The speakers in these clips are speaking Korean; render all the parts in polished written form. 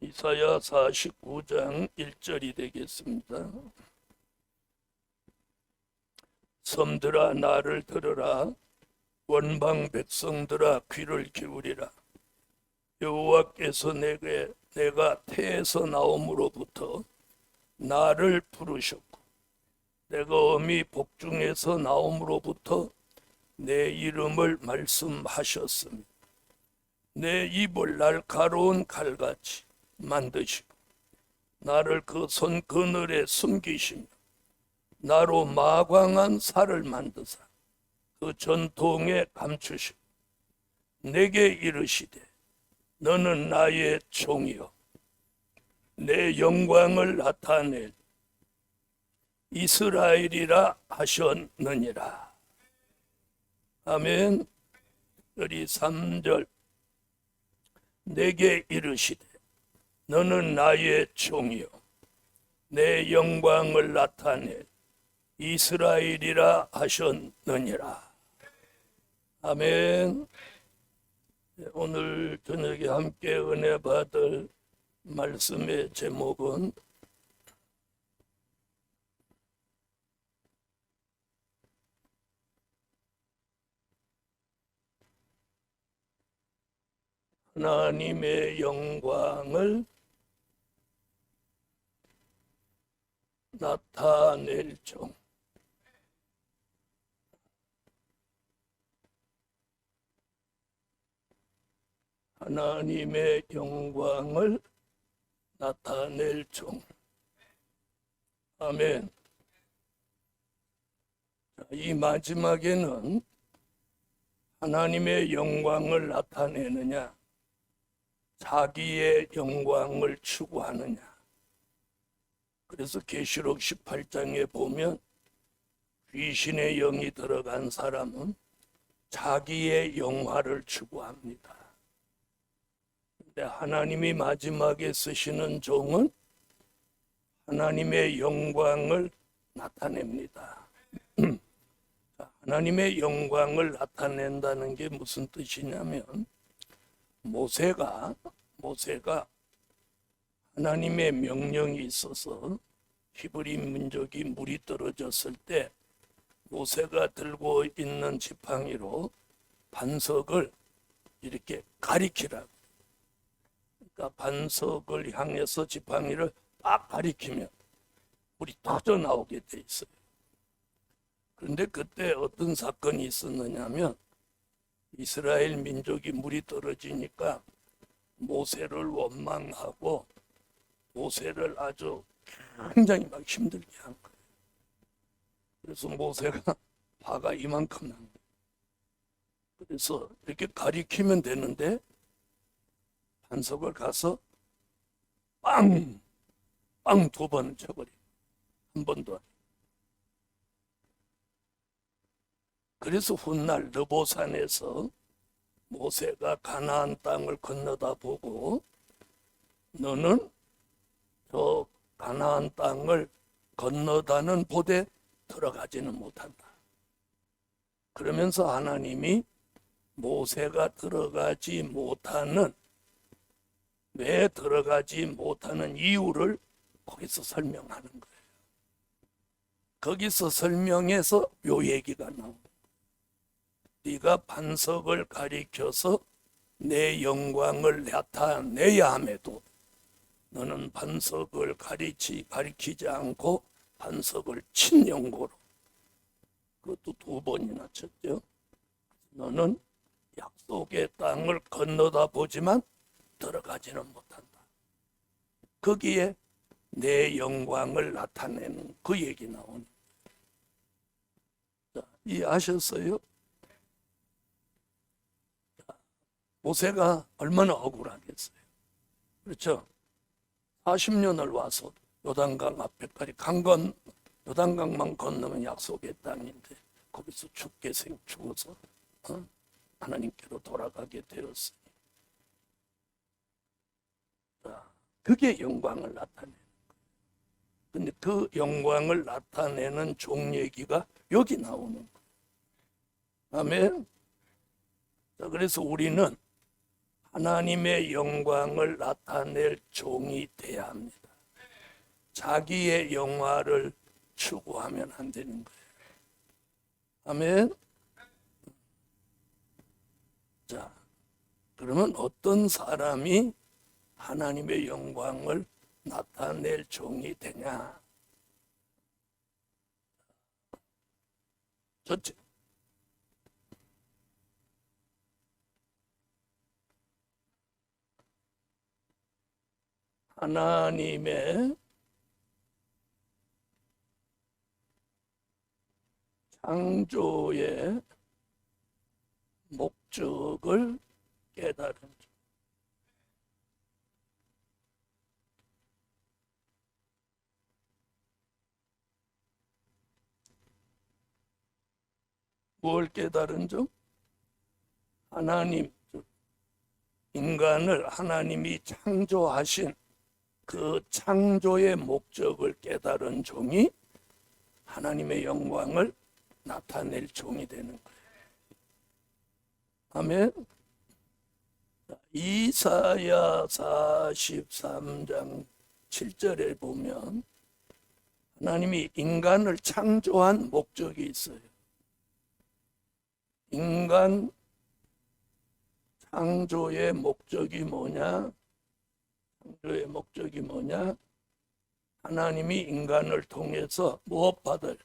이사야 49장 1절이 되겠습니다. 섬들아 나를 들으라. 원방 백성들아 귀를 기울이라. 여호와께서 내가 태에서 나옴으로부터 나를 부르셨고 내가 어미 복중에서 나옴으로부터 내 이름을 말씀하셨으며 내 입을 날카로운 칼같이 만드시고 나를 그 손 그늘에 숨기시며 나로 마광한 살을 만드사 그 전통에 감추시고 내게 이르시되 너는 나의 종이요 내 영광을 나타낼 이스라엘이라 하셨느니라. 아멘. 우리 3절 내게 이르시되 너는 나의 종이요 내 영광을 나타낼 이스라엘이라 하셨느니라. 아멘. 오늘 저녁에 함께 은혜 받을 말씀의 제목은 하나님의 영광을 나타낼 종. 하나님의 영광을 나타낼 종. 아멘. 이 마지막에는 하나님의 영광을 나타내느냐, 자기의 영광을 추구하느냐. 그래서 계시록 18장에 보면 귀신의 영이 들어간 사람은 자기의 영화를 추구합니다. 근데 하나님이 마지막에 쓰시는 종은 하나님의 영광을 나타냅니다. 하나님의 영광을 나타낸다는 게 무슨 뜻이냐면 모세가 하나님의 명령이 있어서 히브리 민족이 물이 떨어졌을 때 모세가 들고 있는 지팡이로 반석을 이렇게 가리키라고. 그러니까 반석을 향해서 지팡이를 딱 가리키면 물이 터져 나오게 돼 있어요. 그런데 그때 어떤 사건이 있었느냐면 이스라엘 민족이 물이 떨어지니까 모세를 원망하고 모세를 아주 굉장히 막 힘들게 한 거예요. 그래서 모세가 화가 이만큼 난 거예요. 그래서 이렇게 가리키면 되는데 반석을 가서 빵! 2번을 쳐버려요. 한 번도 아니에요. 그래서 훗날 느보산에서 모세가 가나안 땅을 건너다 보고 너는 저 가나안 땅을 건너다는 보대 들어가지는 못한다. 그러면서 하나님이 모세가 들어가지 못하는, 왜 들어가지 못하는 이유를 거기서 설명하는 거예요. 거기서 설명해서 요 얘기가 나옵니다. 네가 반석을 가리켜서 내 영광을 나타내야 함에도 너는 반석을 가리키지 않고 반석을 친 영고로, 그것도 2번이나 쳤죠. 너는 약속의 땅을 건너다 보지만 들어가지는 못한다. 거기에 내 영광을 나타내는 그 얘기 나오는. 자, 이해하셨어요? 모세가 얼마나 억울하겠어요. 그렇죠? 40년을 와서 요단강 앞에까지 요단강만 건너면 약속의 땅인데 거기서 죽어서 하나님께로 돌아가게 되었으니, 자, 그게 영광을 나타내는 거예요. 근데 그 영광을 나타내는 종 얘기가 여기 나오는 거예요. 아멘. 자, 그래서 우리는 하나님의 영광을 나타낼 종이 돼야 합니다. 자기의 영화를 추구하면 안 되는 거예요. 아멘. 자, 그러면 어떤 사람이 하나님의 영광을 나타낼 종이 되냐? 첫째, 하나님의 창조의 목적을 깨달은 종. 뭘 깨달은 종? 하나님, 인간을 하나님이 창조하신 그 창조의 목적을 깨달은 종이 하나님의 영광을 나타낼 종이 되는 거예요. 아멘. 이사야 43장 7절에 보면 하나님이 인간을 창조한 목적이 있어요. 인간 창조의 목적이 뭐냐? 창조의 목적이 뭐냐? 하나님이 인간을 통해서 무엇 받을?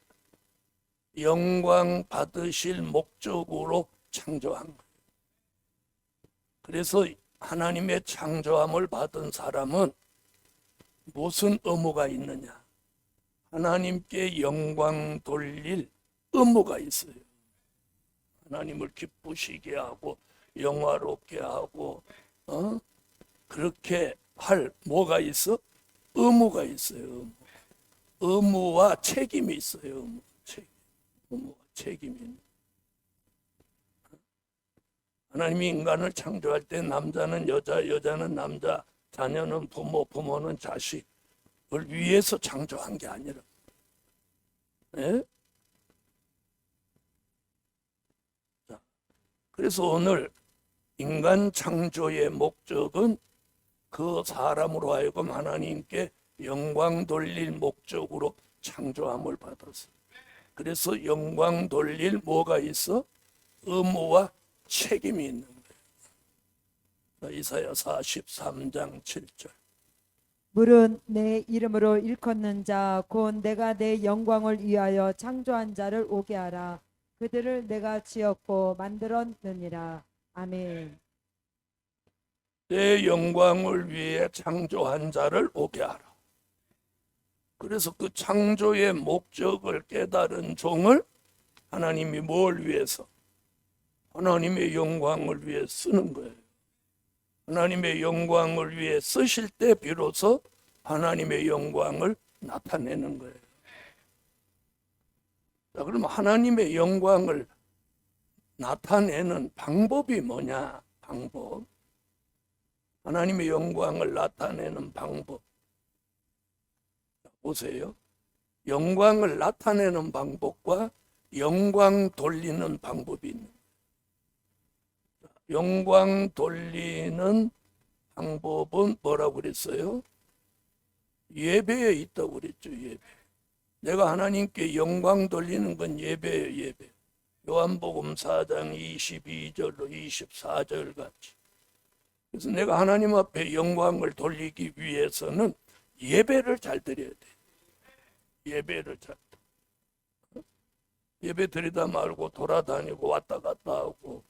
영광 받으실 목적으로 창조한 거예요. 그래서 하나님의 창조함을 받은 사람은 무슨 의무가 있느냐? 하나님께 영광 돌릴 의무가 있어요. 하나님을 기쁘시게 하고 영화롭게 하고 그렇게 할 뭐가 있어? 의무가 있어요. 의무와 책임이 있어요. 의무와 책임이. 하나님이 인간을 창조할 때 남자는 여자, 여자는 남자, 자녀는 부모, 부모는 자식을 위해서 창조한 게 아니라. 네? 자, 그래서 오늘 인간 창조의 목적은 그 사람으로 하여금 하나님께 영광 돌릴 목적으로 창조함을 받았어요. 그래서 영광 돌릴 뭐가 있어? 의무와 책임이 있는 거예요. 이사야 43장 7절. 물은 내 이름으로 일컫는 자 곧 내가 내 영광을 위하여 창조한 자를 오게 하라. 그들을 내가 지었고 만들었느니라. 아멘. 내 영광을 위해 창조한 자를 오게 하라. 그래서 그 창조의 목적을 깨달은 종을 하나님이 뭘 위해서? 하나님의 영광을 위해 쓰는 거예요. 하나님의 영광을 위해 쓰실 때 비로소 하나님의 영광을 나타내는 거예요. 자, 그럼 하나님의 영광을 나타내는 방법이 뭐냐? 방법. 하나님의 영광을 나타내는 방법. 보세요. 영광을 나타내는 방법과 영광 돌리는 방법이 있는 거예요. 영광 돌리는 방법은 뭐라고 그랬어요? 예배에 있다고 그랬죠. 예배. 내가 하나님께 영광 돌리는 건 예배예요. 예배. 요한복음 4장 22절로 24절 같이. 그래서 내가 하나님 앞에 영광을 돌리기 위해서는 예배를 잘 드려야 돼. 예배를 잘. 예배 드리다 말고 돌아다니고 왔다 갔다 하고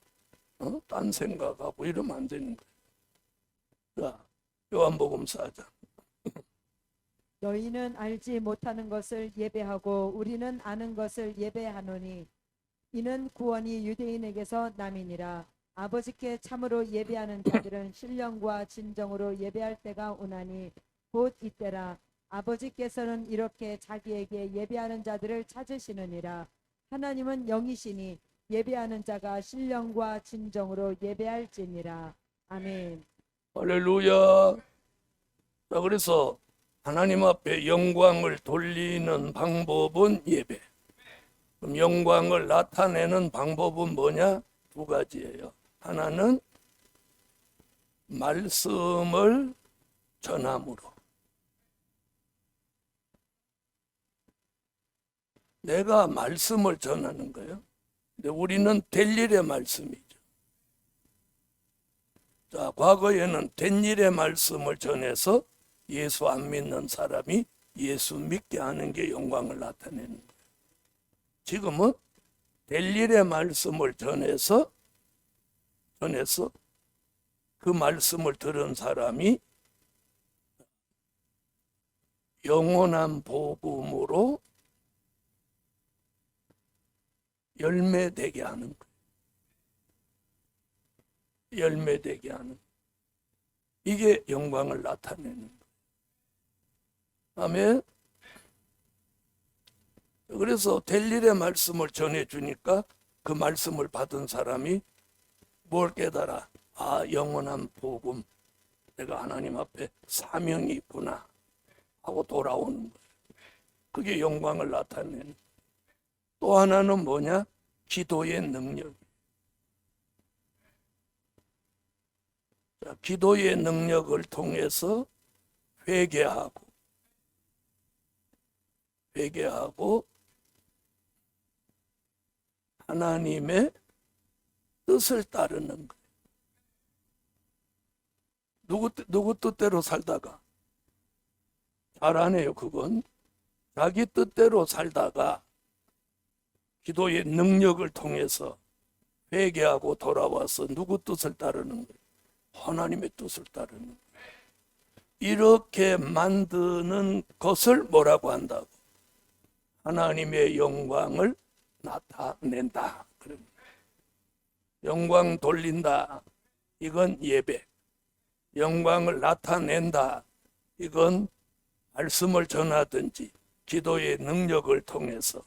딴 생각하고 이러면 안 되는 거예요. 자, 요한복음 4장. 너희는 알지 못하는 것을 예배하고 우리는 아는 것을 예배하노니 이는 구원이 유대인에게서 남이니라. 아버지께 참으로 예배하는 자들은 신령과 진정으로 예배할 때가 오나니 곧 이때라. 아버지께서는 이렇게 자기에게 예배하는 자들을 찾으시느니라. 하나님은 영이시니 예배하는 자가 신령과 진정으로 예배할지니라. 아멘. 할렐루야. 자, 그래서 하나님 앞에 영광을 돌리는 방법은 예배. 그럼 영광을 나타내는 방법은 뭐냐? 두 가지예요. 하나는 말씀을 전함으로. 내가 말씀을 전하는 거예요. 근데 우리는 될 일의 말씀이죠. 자, 과거에는 된 일의 말씀을 전해서 예수 안 믿는 사람이 예수 믿게 하는 게 영광을 나타내는 거예요. 지금은 될 일의 말씀을 전해서 그 말씀을 들은 사람이 영원한 복음으로 열매되게 하는 거예요. 열매되게 하는. 이게 영광을 나타내는 거예요. 아멘. 그래서 될 일의 말씀을 전해주니까 그 말씀을 받은 사람이 뭘 깨달아? 아, 영원한 복음, 내가 하나님 앞에 사명이 있구나 하고 돌아오는 거예요. 그게 영광을 나타내는. 또 하나는 뭐냐? 기도의 능력. 자, 기도의 능력을 통해서 회개하고 하나님의 뜻을 따르는 거예요. 누구 뜻대로 살다가 잘 안 해요. 그건 자기 뜻대로 살다가 기도의 능력을 통해서 회개하고 돌아와서 누구 뜻을 따르는 거예요? 하나님의 뜻을 따르는 거예요. 이렇게 만드는 것을 뭐라고 한다고? 하나님의 영광을 나타낸다. 영광 돌린다. 이건 예배. 영광을 나타낸다. 이건 말씀을 전하든지 기도의 능력을 통해서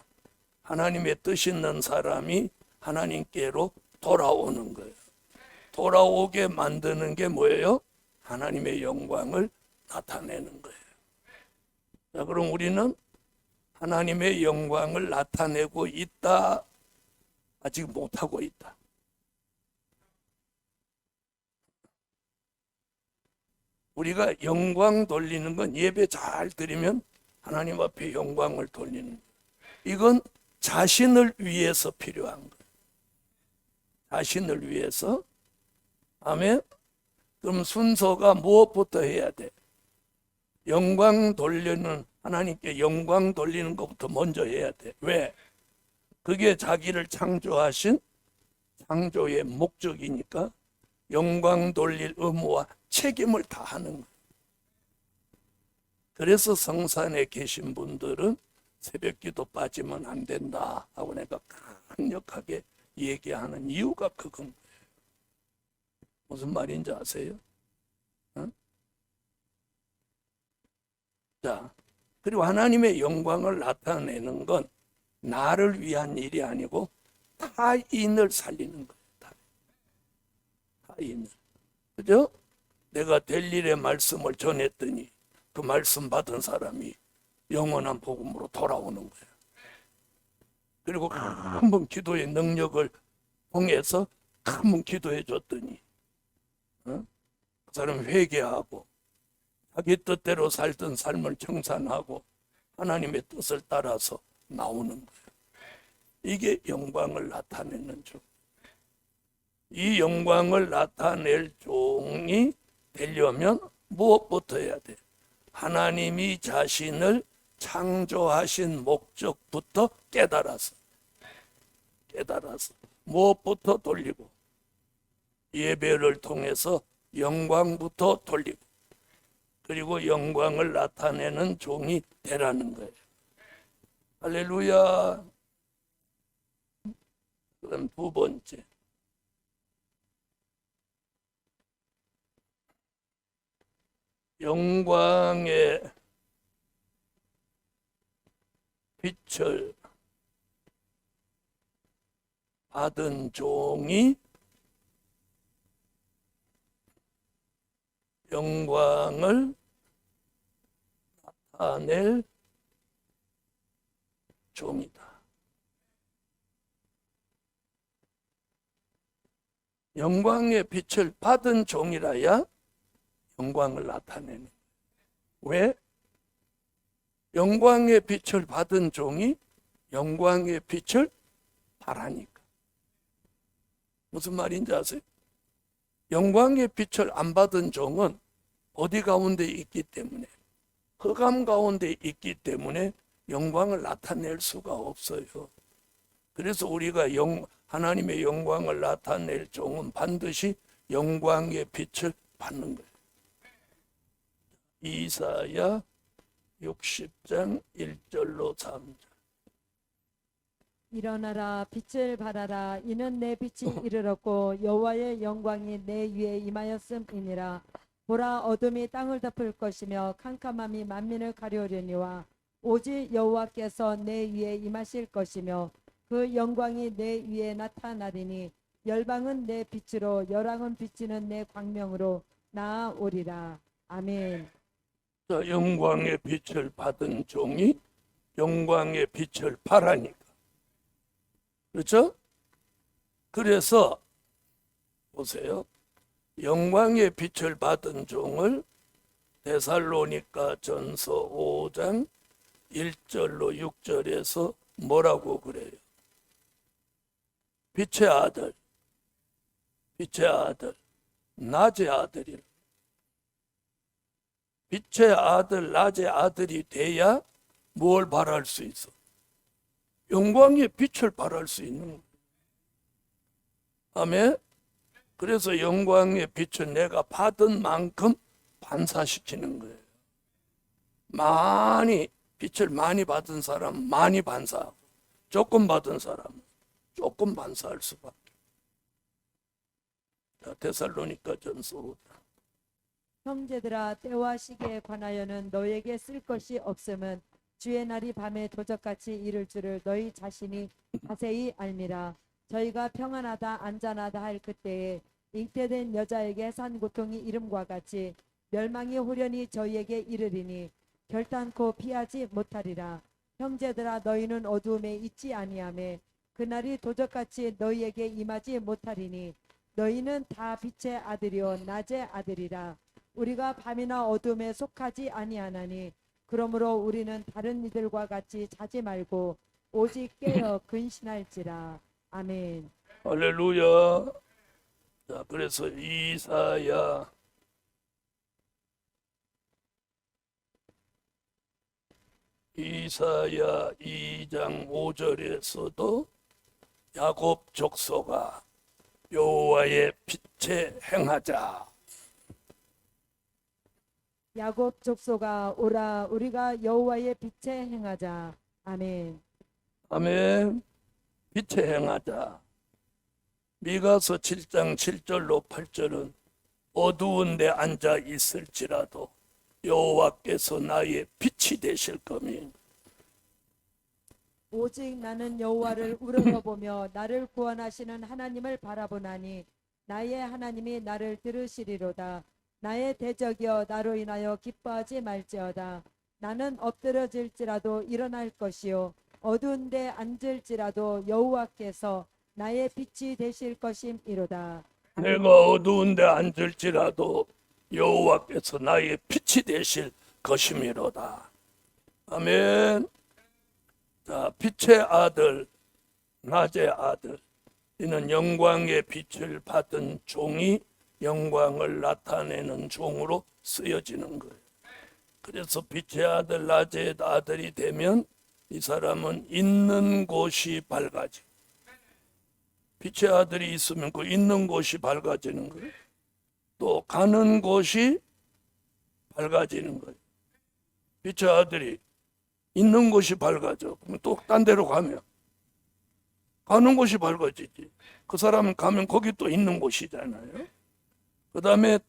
하나님의 뜻 있는 사람이 하나님께로 돌아오는 거예요. 돌아오게 만드는 게 뭐예요? 하나님의 영광을 나타내는 거예요. 자, 그럼 우리는 하나님의 영광을 나타내고 있다? 아직 못하고 있다. 우리가 영광 돌리는 건 예배 잘 드리면 하나님 앞에 영광을 돌리는 거예요. 이건 자신을 위해서 필요한 거예요. 자신을 위해서. 아멘. 그럼 순서가 무엇부터 해야 돼? 영광 돌리는, 하나님께 영광 돌리는 것부터 먼저 해야 돼. 왜? 그게 자기를 창조하신 창조의 목적이니까 영광 돌릴 의무와 책임을 다하는 거예요. 그래서 성산에 계신 분들은 새벽기도 빠지면 안 된다 하고 내가 강력하게 얘기하는 이유가 그건 거예요. 무슨 말인지 아세요? 어? 자, 그리고 하나님의 영광을 나타내는 건 나를 위한 일이 아니고 타인을 살리는 거예요. 타인을. 그죠? 내가 될 일의 말씀을 전했더니 그 말씀 받은 사람이 영원한 복음으로 돌아오는 거예요. 그리고 한번 기도의 능력을 통해서 한번 기도해 줬더니 그 사람이 회개하고 자기 뜻대로 살던 삶을 청산하고 하나님의 뜻을 따라서 나오는 거예요. 이게 영광을 나타내는 종. 이 영광을 나타낼 종이 되려면 무엇부터 해야 돼? 하나님이 자신을 창조하신 목적부터 깨달아서 무엇부터 돌리고 예배를 통해서 영광부터 돌리고 그리고 영광을 나타내는 종이 되라는 거예요. 할렐루야. 그럼 두 번째, 영광의 빛을 받은 종이 영광을 나타낼 종이다. 영광의 빛을 받은 종이라야 영광을 나타내는. 왜? 영광의 빛을 받은 종이 영광의 빛을 바라니까. 무슨 말인지 아세요? 영광의 빛을 안 받은 종은 어디 가운데 있기 때문에, 흑암 가운데 있기 때문에 영광을 나타낼 수가 없어요. 그래서 우리가 하나님의 영광을 나타낼 종은 반드시 영광의 빛을 받는 거예요. 이사야 60장 1절로 3절. 일어나라, 빛을 발하라. 이는 내 빛이 이르렀고 여호와의 영광이 내 위에 임하였음이니라. 보라, 어둠이 땅을 덮을 것이며 캄캄함이 만민을 가려우려니와 오직 여호와께서 내 위에 임하실 것이며 그 영광이 내 위에 나타나리니 열방은 내 빛으로 열왕은 비치는 내 광명으로 나아오리라. 아멘. 자, 영광의 빛을 받은 종이 영광의 빛을 바라니까. 그렇죠? 그래서 보세요. 영광의 빛을 받은 종을 데살로니가 전서 5장 1절로 6절에서 뭐라고 그래요? 빛의 아들, 빛의 아들, 낮의 아들이라. 빛의 아들, 낮의 아들이 돼야 뭘 바랄 수 있어? 영광의 빛을 바랄 수 있는 거예요. 아멘. 그래서 영광의 빛을 내가 받은 만큼 반사시키는 거예요. 빛을 많이 받은 사람 많이 반사하고, 조금 받은 사람은 조금 반사할 수밖에. 자, 데살로니가 전서 5장. 형제들아, 때와 시기에 관하여는 너에게 쓸 것이 없음은 주의 날이 밤에 도적같이 이를 줄을 너희 자신이 자세히 알미라. 저희가 평안하다 안전하다 할 그때에 잉태된 여자에게 산 고통이 이름과 같이 멸망이 호련히 저희에게 이르리니 결단코 피하지 못하리라. 형제들아, 너희는 어두움에 있지 아니하매 그날이 도적같이 너희에게 임하지 못하리니 너희는 다 빛의 아들이요 낮의 아들이라. 우리가 밤이나 어둠에 속하지 아니하나니 그러므로 우리는 다른 이들과 같이 자지 말고 오직 깨어 근신할지라. 아멘. 할렐루야. 자, 그래서 이사야 2장 5절에서도 야곱 족속아 여호와의 빛에 행하자. 야곱 족속아 오라, 우리가 여호와의 빛에 행하자. 아멘. 아멘. 빛에 행하자. 미가서 7장 7절로 8절은 어두운 데 앉아 있을지라도 여호와께서 나의 빛이 되실 거니 오직 나는 여호와를 우러러보며 나를 구원하시는 하나님을 바라보나니 나의 하나님이 나를 들으시리로다. 나의 대적이여 나로 인하여 기뻐하지 말지어다. 나는 엎드러질지라도 일어날 것이요 어두운 데 앉을지라도 여호와께서 나의 빛이 되실 것임이로다. 내가 어두운 데 앉을지라도 여호와께서 나의 빛이 되실 것임이로다. 아멘. 자, 빛의 아들, 낮의 아들, 이는 영광의 빛을 받은 종이 영광을 나타내는 종으로 쓰여지는 거예요. 그래서 빛의 아들, 낮의 아들이 되면 이 사람은 있는 곳이 밝아지고, 빛의 아들이 있으면 그 있는 곳이 밝아지는 거예요. 또 가는 곳이 밝아지는 거예요. 빛의 아들이 있는 곳이 밝아져. 그럼 또 딴 데로 가면 가는 곳이 밝아지지. 그 사람은 가면 거기 또 있는 곳이잖아요. 그 다음에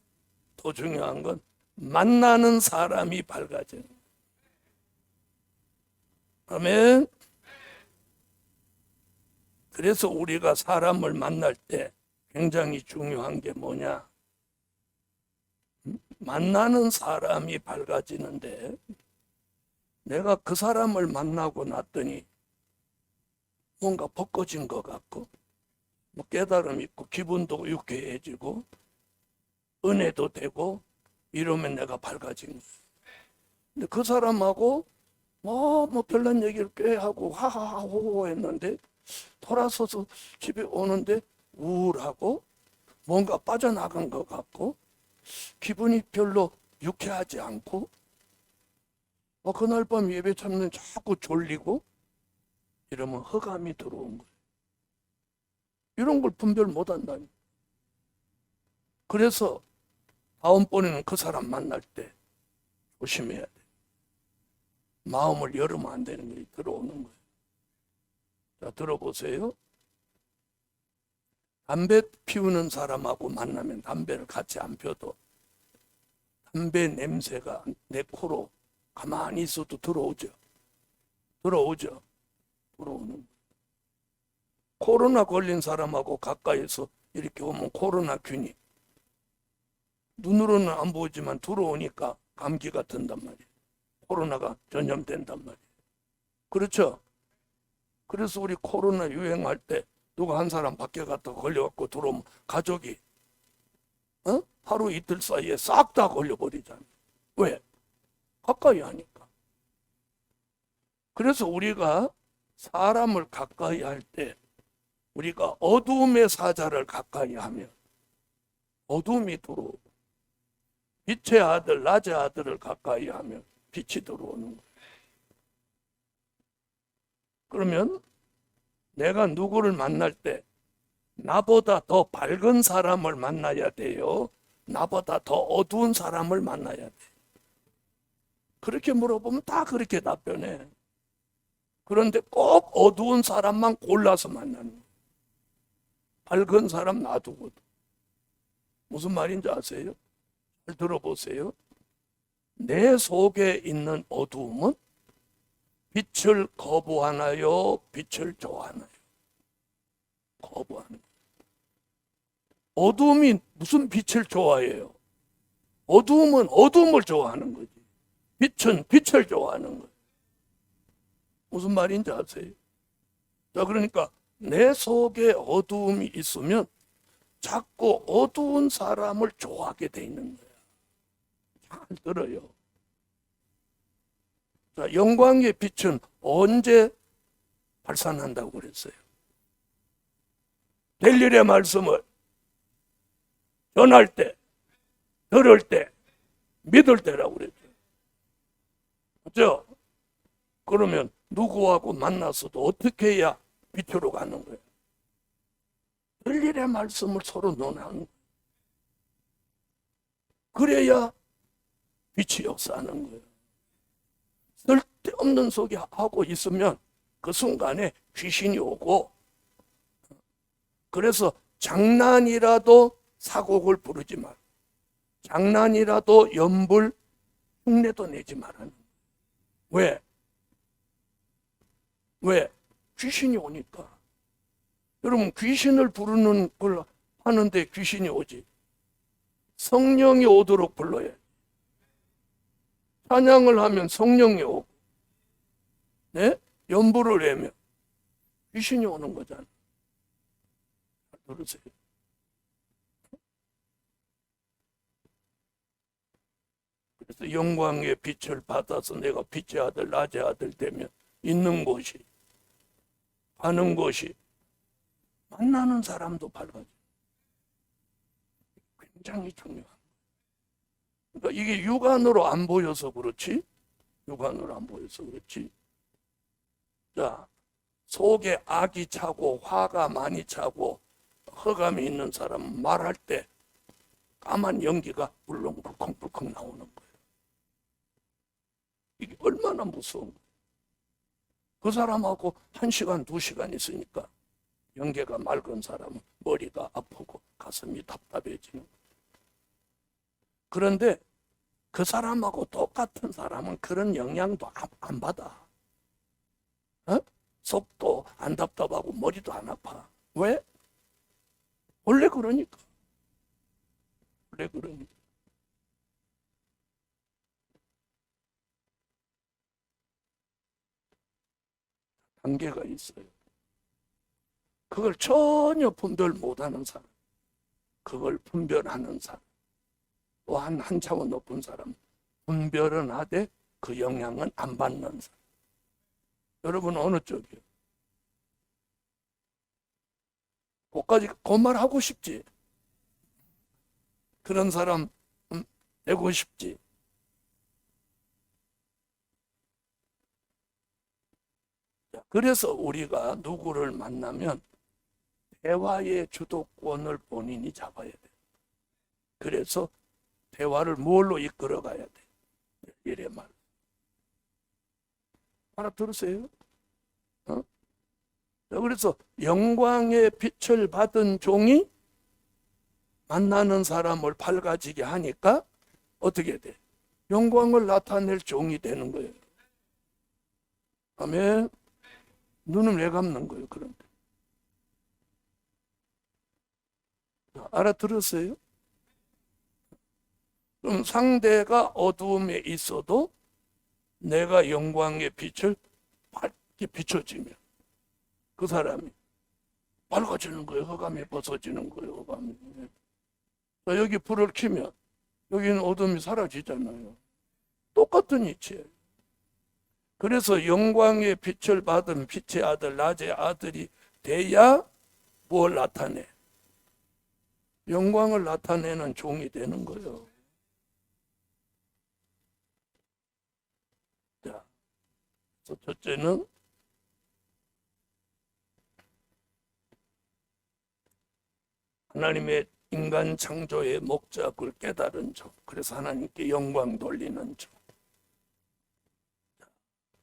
더 중요한 건 만나는 사람이 밝아지는 거예요. 아멘. 그래서 우리가 사람을 만날 때 굉장히 중요한 게 뭐냐? 만나는 사람이 밝아지는데 내가 그 사람을 만나고 났더니 뭔가 벚꽃인 것 같고 뭐 깨달음 있고 기분도 유쾌해지고 은혜도 되고 이러면 내가 밝아진 거예요. 근데 그 사람하고 뭐 별난 얘기를 꽤 하고 하하하호 했는데 돌아서서 집에 오는데 우울하고 뭔가 빠져나간 것 같고 기분이 별로 유쾌하지 않고 그날 밤 예배 참는 자꾸 졸리고 이러면 허감이 들어온 거예요. 이런 걸 분별 못 한다니. 그래서 다음번에는 그 사람 만날 때 조심해야 돼. 마음을 열으면 안 되는 게 들어오는 거예요. 자, 들어보세요. 담배 피우는 사람하고 만나면 담배를 같이 안 펴도 담배 냄새가 내 코로 가만히 있어도 들어오죠. 들어오는 거예요. 코로나 걸린 사람하고 가까이서 이렇게 오면 코로나균이 눈으로는 안 보이지만 들어오니까 감기가 든단 말이에요. 코로나가 전염된단 말이에요. 그렇죠? 그래서 우리 코로나 유행할 때 누가 한 사람 밖에 갔다 걸려갖고 들어오면 가족이 하루 이틀 사이에 싹 다 걸려버리잖아요. 왜? 가까이 하니까. 그래서 우리가 사람을 가까이 할 때 우리가 어두움의 사자를 가까이 하면 어두움이 들어오고 빛의 아들, 낮의 아들을 가까이 하면 빛이 들어오는 거예요. 그러면 내가 누구를 만날 때 나보다 더 밝은 사람을 만나야 돼요? 나보다 더 어두운 사람을 만나야 돼? 그렇게 물어보면 다 그렇게 답변해. 그런데 꼭 어두운 사람만 골라서 만나는 거예요. 밝은 사람 놔두고도. 무슨 말인지 아세요? 잘 들어보세요. 내 속에 있는 어두움은 빛을 거부하나요? 빛을 좋아하나요? 거부하는 거예요. 어두움이 무슨 빛을 좋아해요? 어두움은 어두움을 좋아하는 거지. 빛은 빛을 좋아하는 거예요. 무슨 말인지 아세요? 자, 그러니까 내 속에 어두움이 있으면 자꾸 어두운 사람을 좋아하게 돼 있는 거야. 잘 들어요. 자, 영광의 빛은 언제 발산한다고 그랬어요? 될 일의 말씀을 전할 때, 들을 때, 믿을 때라고 그랬죠. 그렇죠? 그러면 누구하고 만나서도 어떻게 해야 빛으로 가는 거예요? 될 일의 말씀을 서로 논하는 거예요. 그래야 빛이 역사하는 거예요. 쓸데없는 소리 하고 있으면 그 순간에 귀신이 오고, 그래서 장난이라도 사곡을 부르지 말, 장난이라도 연불 흉내도 내지 말라는 거예요. 왜? 귀신이 오니까. 여러분, 귀신을 부르는 걸 하는데 귀신이 오지. 성령이 오도록 불러야 돼. 찬양을 하면 성령이 오고, 네? 연불을 내면 귀신이 오는 거잖아. 들으세요. 그래서 영광의 빛을 받아서 내가 빛의 아들, 낮의 아들 되면 있는 곳이, 가는 곳이, 만나는 사람도 밝아져. 굉장히 중요한. 그러니까 이게 육안으로 안 보여서 그렇지, 자, 속에 악이 차고 화가 많이 차고 허감이 있는 사람은 말할 때 까만 연기가 울렁불컹불컹 나오는 거예요. 이게 얼마나 무서운 거예요. 그 사람하고 1시간, 2시간 있으니까 연기가 맑은 사람은 머리가 아프고 가슴이 답답해지는 거예요. 그런데 그 사람하고 똑같은 사람은 그런 영향도 안 받아. 속도 안 답답하고 머리도 안 아파. 왜? 원래 그러니까. 단계가 있어요. 그걸 전혀 분별 못하는 사람, 그걸 분별하는 사람, 또 한 차원 높은 사람, 분별은 하되 그 영향은 안 받는 사람. 여러분 어느 쪽이요? 그까지 그 말 하고 싶지. 그런 사람 되고 싶지. 그래서 우리가 누구를 만나면 대화의 주도권을 본인이 잡아야 돼. 그래서 대화를 뭘로 이끌어 가야 돼. 이래 말. 알아들으세요? 어? 그래서 영광의 빛을 받은 종이 만나는 사람을 밝아지게 하니까 어떻게 돼? 영광을 나타낼 종이 되는 거예요. 아멘. 눈을 왜 감는 거예요? 그런데 알아들었어요? 그럼 상대가 어두움에 있어도 내가 영광의 빛을 밝게 비춰지면 그 사람이 밝아지는 거예요. 흑암이 벗어지는 거예요. 흑암이. 여기 불을 켜면 여기는 어둠이 사라지잖아요. 똑같은 이치예요. 그래서 영광의 빛을 받은 빛의 아들, 낮의 아들이 돼야 뭘 나타내? 영광을 나타내는 종이 되는 거예요. 자, 첫째는 하나님의 인간 창조의 목적을 깨달은 종. 그래서 하나님께 영광 돌리는 종.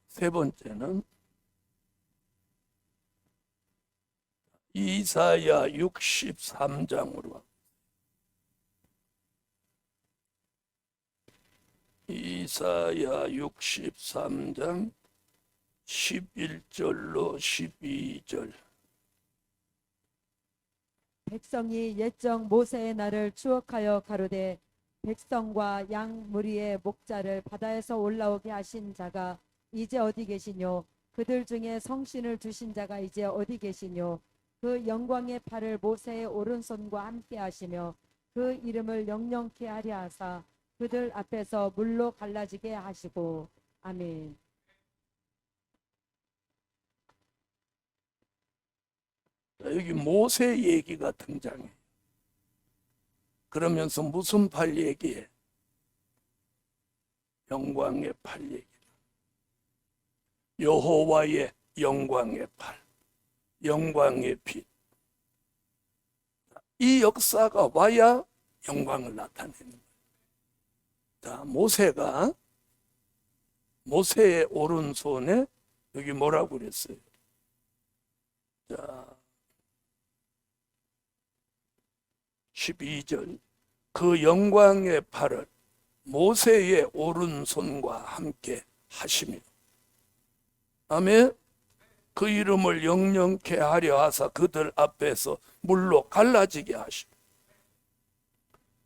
세 번째는 이사야 63장으로 이사야 63장 11절로 12절. 백성이 옛적 모세의 날을 추억하여 가로되 백성과 양 무리의 목자를 바다에서 올라오게 하신 자가 이제 어디 계시뇨? 그들 중에 성신을 주신 자가 이제 어디 계시뇨? 그 영광의 팔을 모세의 오른손과 함께 하시며 그 이름을 영영케 하려 하사 그들 앞에서 물로 갈라지게 하시고. 아멘. 여기 모세 얘기가 등장해. 그러면서 무슨 팔 얘기해? 영광의 팔 얘기. 여호와의 영광의 팔, 영광의 빛. 이 역사가 와야 영광을 나타내는 거예요. 자, 모세의 오른손에 여기 뭐라고 그랬어요? 자, 12절. 그 영광의 팔을 모세의 오른손과 함께 하시며. 아멘. 그 이름을 영영케 하려 하사 그들 앞에서 물로 갈라지게 하시고.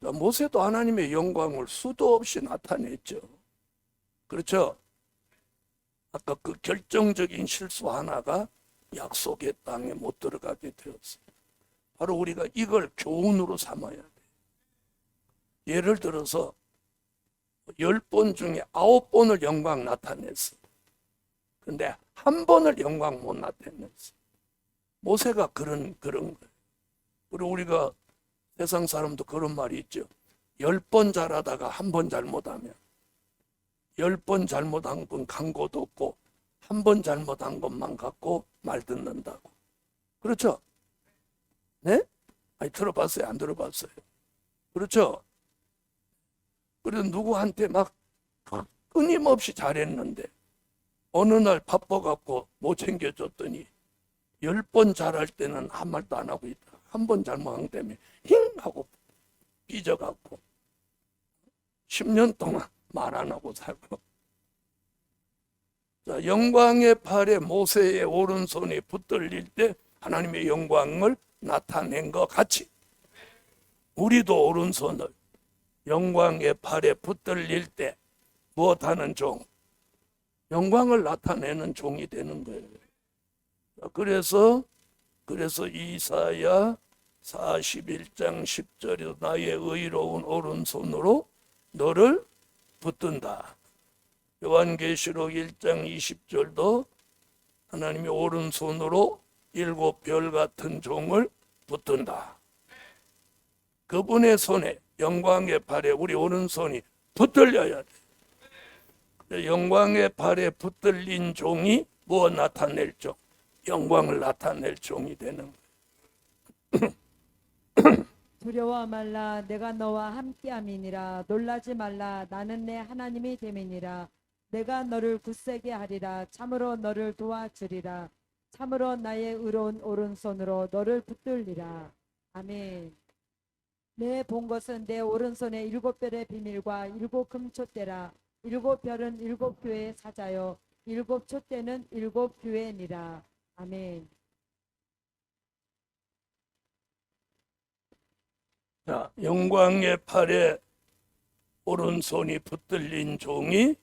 모세도 하나님의 영광을 수도 없이 나타냈죠. 그렇죠? 아까 그 결정적인 실수 하나가 약속의 땅에 못 들어가게 되었어요. 바로 우리가 이걸 교훈으로 삼아야 돼. 예를 들어서 10번 중에 9번을 영광 나타냈어. 근데 한 번을 영광 못 나타냈어. 모세가 그런 거예요. 그리고 우리가 세상 사람도 그런 말이 있죠. 10번 잘하다가 한 번 잘못하면 10번 잘못한 건 강고도 없고 한 번 잘못한 것만 갖고 말 듣는다고. 그렇죠? 네? 아니, 들어봤어요? 안 들어봤어요? 그렇죠? 그래서 누구한테 막 끊임없이 잘했는데 어느 날 바빠갖고 못 챙겨줬더니 10번 잘할 때는 한 말도 안 하고 있다. 한 번 잘못한 때문에 힝 하고 삐져갖고 10년 동안 말 안 하고 살고. 자, 영광의 팔에 모세의 오른손이 붙들릴 때 하나님의 영광을 나타낸 것 같이 우리도 오른손을 영광의 팔에 붙들릴 때 무엇하는 종? 영광을 나타내는 종이 되는 거예요. 그래서 이사야 41장 10절에도 나의 의로운 오른손으로 너를 붙든다. 요한계시록 1장 20절도 하나님이 오른손으로 7별 같은 종을 붙든다. 그분의 손에, 영광의 팔에 우리 오른손이 붙들려야 돼. 영광의 팔에 붙들린 종이 무엇 나타낼 종? 영광을 나타낼 종이 되는 거예요. 두려워 말라 내가 너와 함께함이니라. 놀라지 말라 나는 내 하나님이 됨이니라. 내가 너를 굳세게 하리라. 참으로 너를 도와주리라. 참으로 나의 의로운 오른손으로 너를 붙들리라. 아멘. 내 본 것은 내 오른손에 7별의 비밀과 7금촛대라. 7별은 7교회의 사자요 7촛대는 7교회니라. 아멘. 자, 영광의 팔에 오른손이 붙들린 종이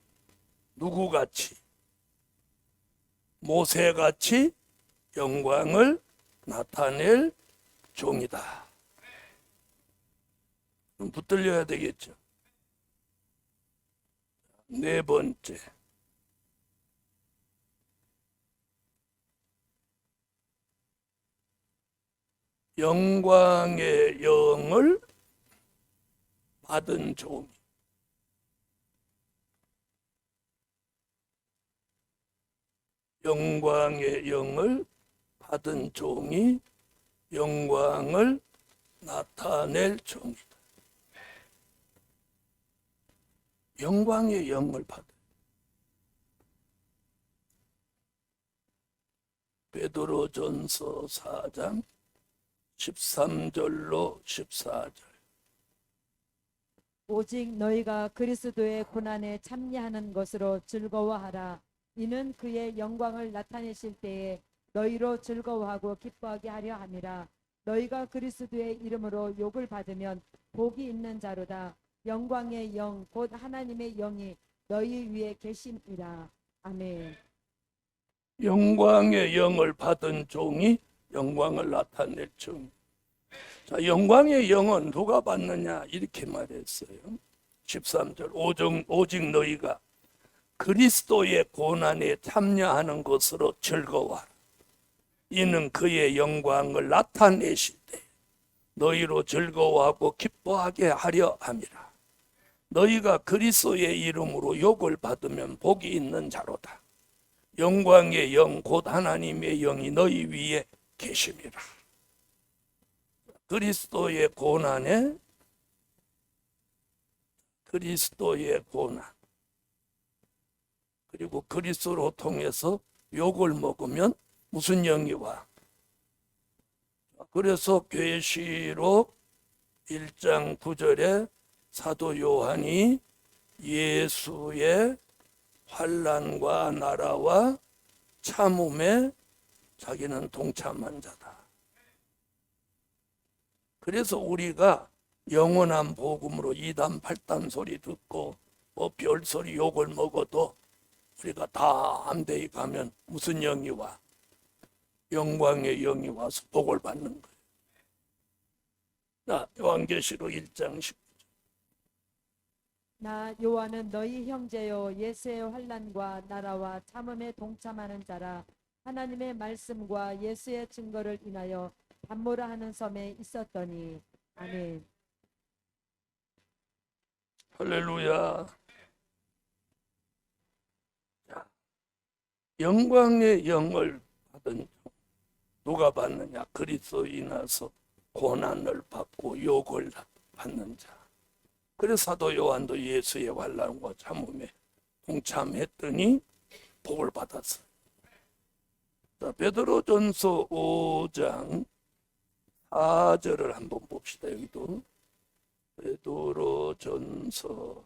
누구같이? 모세같이 영광을 나타낼 종이다. 그럼 붙들려야 되겠죠. 네 번째, 영광의 영을 받은 종이. 영광의 영을 받은 종이 영광을 나타낼 종이다. 영광의 영을 받은. 베드로전서 4장 13절로 14절. 오직 너희가 그리스도의 고난에 참여하는 것으로 즐거워하라. 이는 그의 영광을 나타내실 때에 너희로 즐거워하고 기뻐하게 하려 함이라. 너희가 그리스도의 이름으로 욕을 받으면 복이 있는 자로다. 영광의 영 곧 하나님의 영이 너희 위에 계심이라. 아멘. 영광의 영을 받은 종이 영광을 나타낼 종. 자, 영광의 영은 누가 받느냐 이렇게 말했어요. 13절 오직 너희가 그리스도의 고난에 참여하는 것으로 즐거워하라. 이는 그의 영광을 나타내실 때 너희로 즐거워하고 기뻐하게 하려 함이라. 너희가 그리스도의 이름으로 욕을 받으면 복이 있는 자로다. 영광의 영 곧 하나님의 영이 너희 위에 계심이라. 그리스도의 고난에 그리스도의 고난 그리고 그리스도로 통해서 욕을 먹으면 무슨 영이 와? 그래서 계시록 1장 9절에 사도 요한이 예수의 환난과 나라와 참음에 자기는 동참한 자다. 그래서 우리가 영원한 복음으로 이단 팔단 소리 듣고 뭐 별소리 욕을 먹어도 우리가 다 암대에 가면 무슨 영이 와? 영광의 영이 와서 복을 받는 거예요. 자, 요한계시록 1장 10절. 나 요한은 너희 형제요 예수의 환난과 나라와 참음에 동참하는 자라. 하나님의 말씀과 예수의 증거를 인하여 담보라 하는 섬에 있었더니. 아멘. 할렐루야. 자, 영광의 영을 받은 누가 받느냐? 그리스도인아서 고난을 받고 욕을 받는 자. 그래서 사도 요한도 예수의 환난과 참음에 동참했더니 복을 받았어요. 자, 베드로전서 5장 4절을 한번 봅시다. 여기도 베드로전서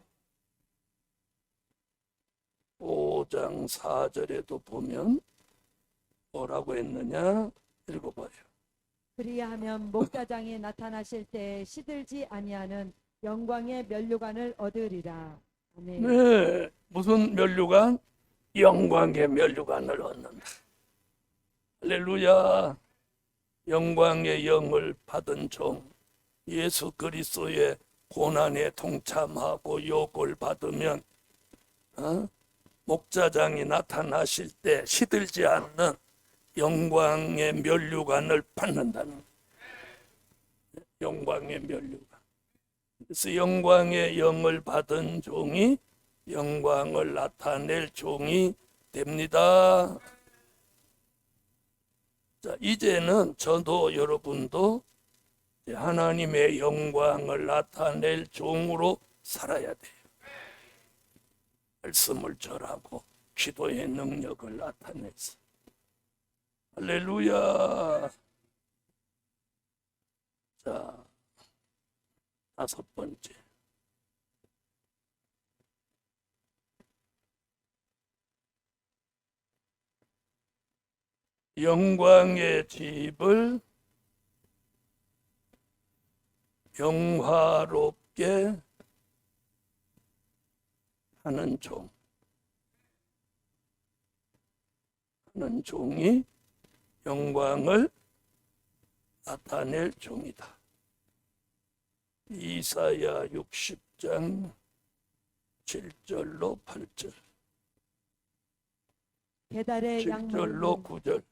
5장 4절에도 보면 뭐라고 했느냐 읽어봐요. 그리하면 목자장이 나타나실 때 시들지 아니하는 영광의 면류관을 얻으리라. 아멘. 네, 무슨 면류관? 영광의 면류관을 얻는다. 할렐루야. 영광의 영을 받은 종, 예수 그리스도의 고난에 동참하고 욕을 받으면 목자장이 나타나실 때 시들지 않는 영광의 면류관을 받는다는 거예요. 영광의 면류관. 그래서 영광의 영을 받은 종이 영광을 나타낼 종이 됩니다. 자, 이제는 저도 여러분도 하나님의 영광을 나타낼 종으로 살아야 돼요. 말씀을 절하고 기도의 능력을 나타내서. 할렐루야. 자, 5번째. 영광의 집을 영화롭게 하는 종. 하는 종이 영광을 나타낼 종이다. 이사야 60장 7절로 8절, 계달의 7절로 9절.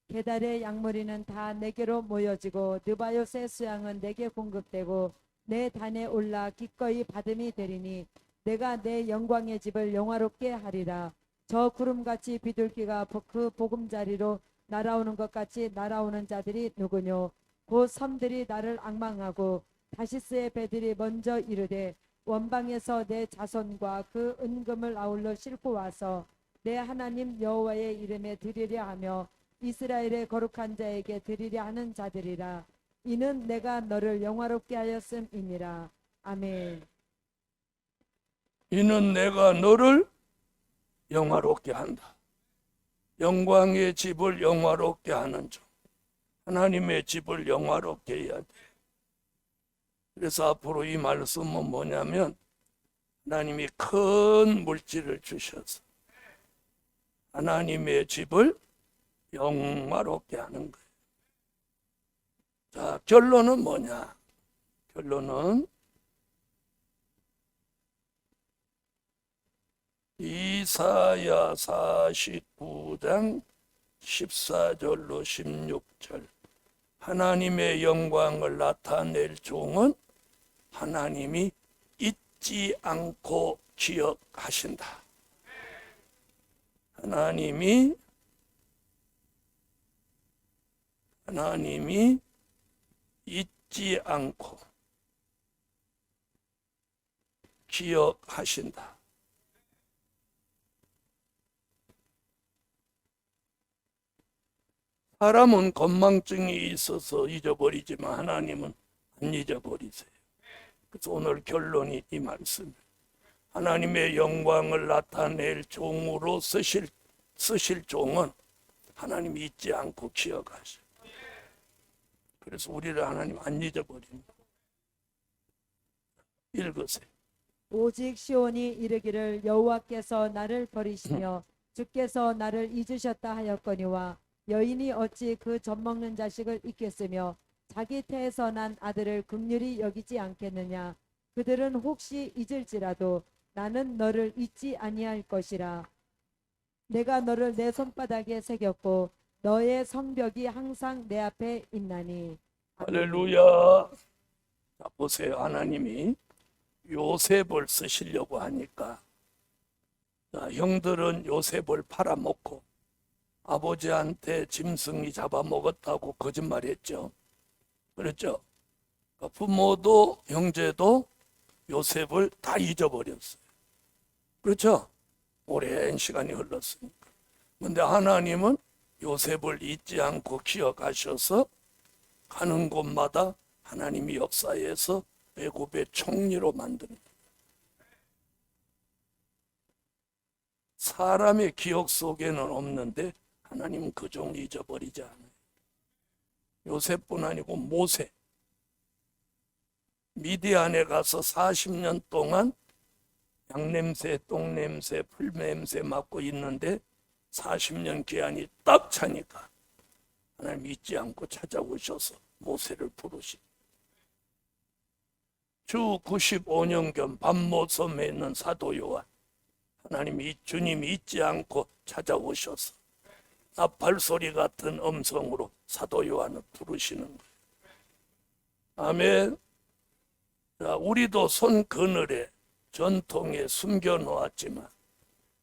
계달의 양머리는 다 내게로 모여지고 느바요스의 수양은 내게 공급되고 내 단에 올라 기꺼이 받음이 되리니 내가 내 영광의 집을 영화롭게 하리라. 저 구름같이 비둘기가 그 보금자리로 날아오는 것 같이 날아오는 자들이 누구뇨? 곧 섬들이 나를 앙망하고 다시스의 배들이 먼저 이르되 원방에서 내 자손과 그 은금을 아울러 싣고 와서 내 하나님 여호와의 이름에 드리려 하며 이스라엘의 거룩한 자에게 드리려 하는 자들이라. 이는 내가 너를 영화롭게 하였음이니라. 아멘. 이는 내가 너를 영화롭게 한다. 영광의 집을 영화롭게 하는 종. 하나님의 집을 영화롭게 해야 돼. 그래서 앞으로 이 말씀은 뭐냐면 하나님이 큰 물질을 주셔서 하나님의 집을 영화롭게 하는 거예요. 자, 결론은 뭐냐? 결론은 이사야 49장 14절로 16절. 하나님의 영광을 나타낼 종은 하나님이 잊지 않고 기억하신다. 하나님이 잊지 않고 기억하신다. 사람은 건망증이 있어서 잊어버리지만 하나님은 안 잊어버리세요. 그래서 오늘 결론이 이 말씀이에요. 하나님의 영광을 나타낼 종으로 쓰실 종은 하나님이 잊지 않고 기억하셔요. 그래서 우리를 하나님 안 잊어버립니다. 읽으세요. 오직 시온이 이르기를 여호와께서 나를 버리시며 주께서 나를 잊으셨다 하였거니와 여인이 어찌 그 젖먹는 자식을 잊겠으며 자기 태에서 난 아들을 긍휼히 여기지 않겠느냐. 그들은 혹시 잊을지라도 나는 너를 잊지 아니할 것이라. 내가 너를 내 손바닥에 새겼고 너의 성벽이 항상 내 앞에 있나니. 할렐루야. 자, 보세요. 하나님이 요셉을 쓰시려고 하니까 자, 형들은 요셉을 팔아먹고 아버지한테 짐승이 잡아먹었다고 거짓말했죠. 그렇죠? 부모도 형제도 요셉을 다 잊어버렸어요. 그렇죠? 오랜 시간이 흘렀으니까. 그런데 하나님은 요셉을 잊지 않고 기억하셔서 가는 곳마다 하나님이 역사에서 애굽의 총리로 만듭니다. 사람의 기억 속에는 없는데 하나님은 그 종을 잊어버리지 않아요. 요셉뿐 아니고 모세, 미디안에 가서 40년 동안 양냄새, 똥냄새, 풀냄새 맡고 있는데 40년 기한이 딱 차니까 하나님 잊지 않고 찾아오셔서 모세를 부르시. 주 95년경 밤모섬에 있는 사도 요한, 하나님이 주님이 잊지 않고 찾아오셔서 나팔 소리 같은 음성으로 사도 요한을 부르시는 거예요. 아멘. 자, 우리도 손 그늘에 전통에 숨겨 놓았지만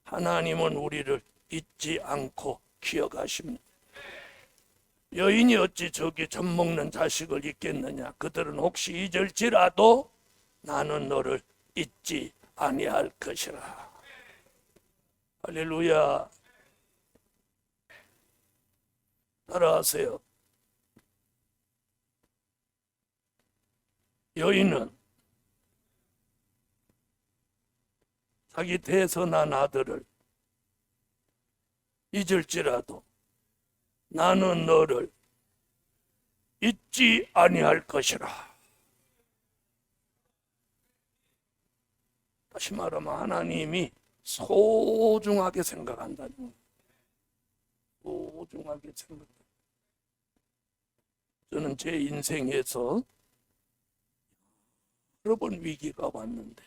하나님은 우리를 잊지 않고 기억하십니다. 여인이 어찌 저기 젖 먹는 자식을 잊겠느냐. 그들은 혹시 잊을지라도 나는 너를 잊지 아니할 것이라. 할렐루야. 따라하세요. 여인은 자기 대선한 아들을 잊을지라도 나는 너를 잊지 아니할 것이라. 다시 말하면 하나님이 소중하게 생각한다는 거예요. 소중하게 생각한다. 저는 제 인생에서 여러 번 위기가 왔는데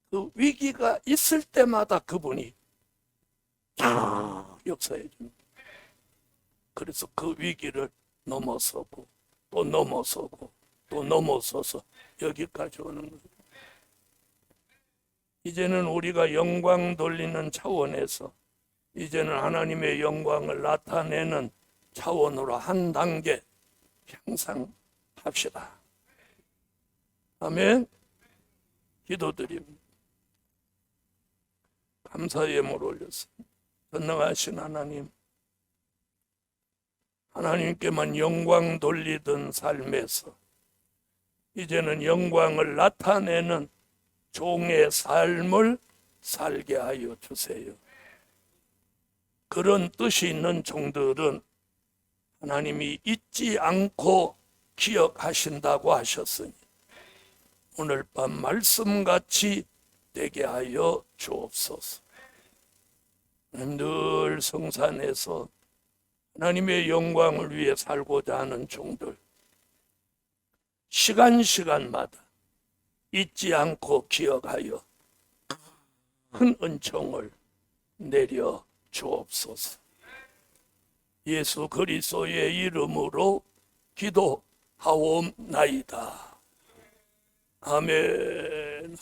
그 위기가 있을 때마다 그분이 역사해 줍니다. 그래서 그 위기를 넘어서고 또 넘어서고 또 넘어서서 여기까지 오는 거예요. 이제는 우리가 영광 돌리는 차원에서 이제는 하나님의 영광을 나타내는 차원으로 한 단계 향상합시다. 아멘. 기도드립니다. 감사의 예물 올렸습니다. 전능하신 하나님, 하나님께만 영광 돌리던 삶에서 이제는 영광을 나타내는 종의 삶을 살게 하여 주세요. 그런 뜻이 있는 종들은 하나님이 잊지 않고 기억하신다고 하셨으니 오늘 밤 말씀같이 되게 하여 주옵소서. 하나님, 늘 성산에서 하나님의 영광을 위해 살고자 하는 종들, 시간마다 잊지 않고 기억하여 큰 은총을 내려 주옵소서. 예수 그리스도의 이름으로 기도하옵나이다. 아멘.